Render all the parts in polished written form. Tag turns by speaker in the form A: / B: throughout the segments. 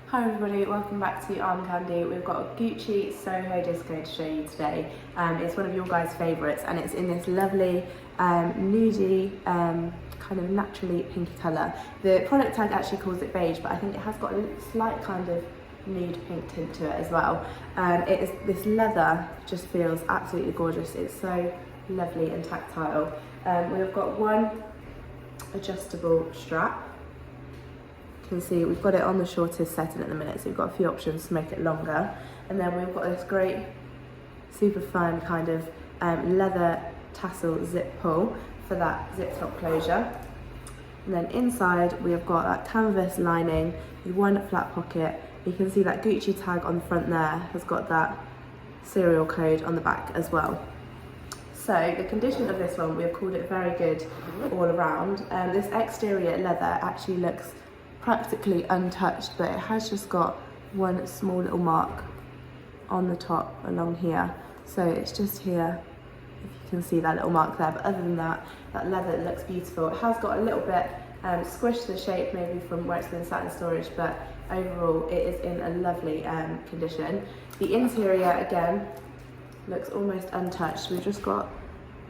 A: Hi everybody, welcome back to Armcandy. We've got a Gucci Soho disco to show you today. It's one of your guys' favourites and it's in this lovely nudie kind of naturally pinky colour. The product tag actually calls it beige, but I think it has got a slight kind of nude pink tint to it as well. This leather just feels absolutely gorgeous. It's so lovely and tactile. We've got one adjustable strap. You can see we've got it on the shortest setting at the minute, so we've got a few options to make it longer. And then we've got this great, super fun kind of leather tassel zip pull for that zip top closure. And then inside we've got that canvas lining with one flat pocket. You can see that Gucci tag on the front there has got that serial code on the back as well. So the condition of this one, we've called it very good all around. This exterior leather actually looks practically untouched, but it has just got one small little mark on the top along here. So it's just here, if you can see that little mark there, but other than that, that leather looks beautiful. It has got a little bit squished the shape maybe from where it's been sat in storage, but overall it is in a lovely condition. The interior again looks almost untouched. We've just got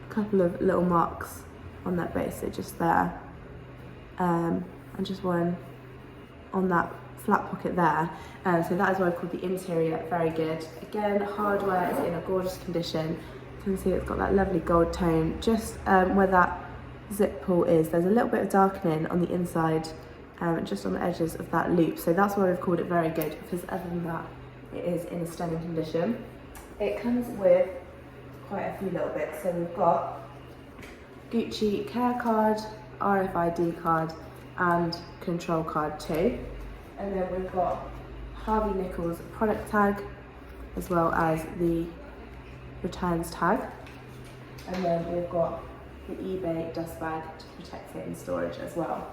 A: a couple of little marks on that base, so just there, and just one on that flat pocket there. So that is why I've called the interior very good. Again, hardware is in a gorgeous condition. You can see it's got that lovely gold tone. Just where that zip pull is, there's a little bit of darkening on the inside, just on the edges of that loop. So that's why we've called it very good, because other than that, it is in a stunning condition. It comes with quite a few little bits. So we've got Gucci care card, RFID card, and control card too. And then we've got Harvey Nichols product tag, as well as the returns tag. And then we've got the eBay dust bag to protect it in storage as well.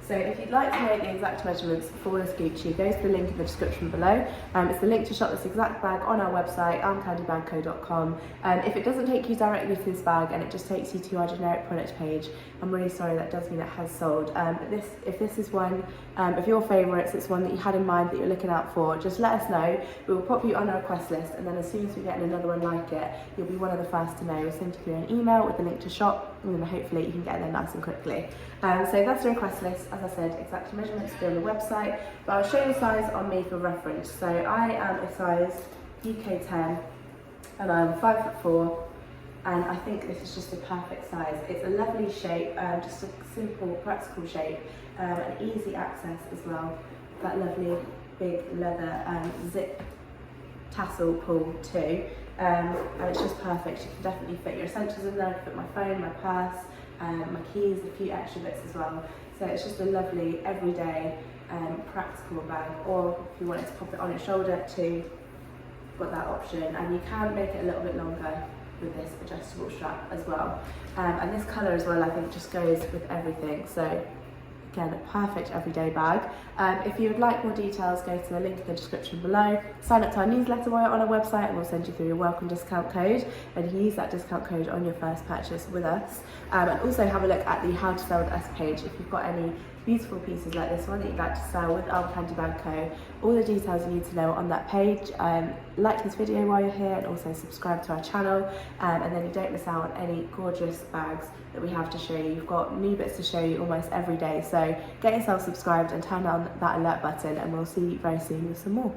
A: So if you'd like to know the exact measurements for this Gucci, go to the link in the description below. It's the link to shop this exact bag on our website, armcandybagco.com. If it doesn't take you directly to this bag and it just takes you to our generic product page, I'm really sorry, that does mean it has sold. But if this is one of your favourites, it's one that you had in mind that you're looking out for, just let us know. We will pop you on our request list, and then as soon as we get another one like it, you'll be one of the first to know. We'll send you through an email with the link to shop, and then hopefully you can get there nice and quickly. So that's the request list. As I said, exact measurements will be on the website, but I'll show you the size on me for reference. So I am a size UK 10 and I'm 5'4", and I think this is just a perfect size. It's a lovely shape, just a simple, practical shape, and easy access as well. That lovely big leather zip tassel pull too, and it's just perfect. You can definitely fit your essentials in there. I can fit my phone, my purse, my keys, a few extra bits as well. So it's just a lovely everyday practical bag, or if you wanted to pop it on your shoulder too, you've got that option. And you can make it a little bit longer with this adjustable strap as well. And this colour as well, I think, just goes with everything. So again, a perfect everyday bag. If you would like more details, go to the link in the description below. Sign up to our newsletter while you're on our website, and we'll send you through your welcome discount code, and you can use that discount code on your first purchase with us. And also have a look at the How to Sell with Us page if you've got any beautiful pieces like this one that you'd like to sell with Armcandy Bag Co. All the details you need to know on that page. Like this video while you're here, and also subscribe to our channel, and then you don't miss out on any gorgeous bags that we have to show you. You've got new bits to show you almost every day, so get yourself subscribed and turn on that alert button, and we'll see you very soon with some more.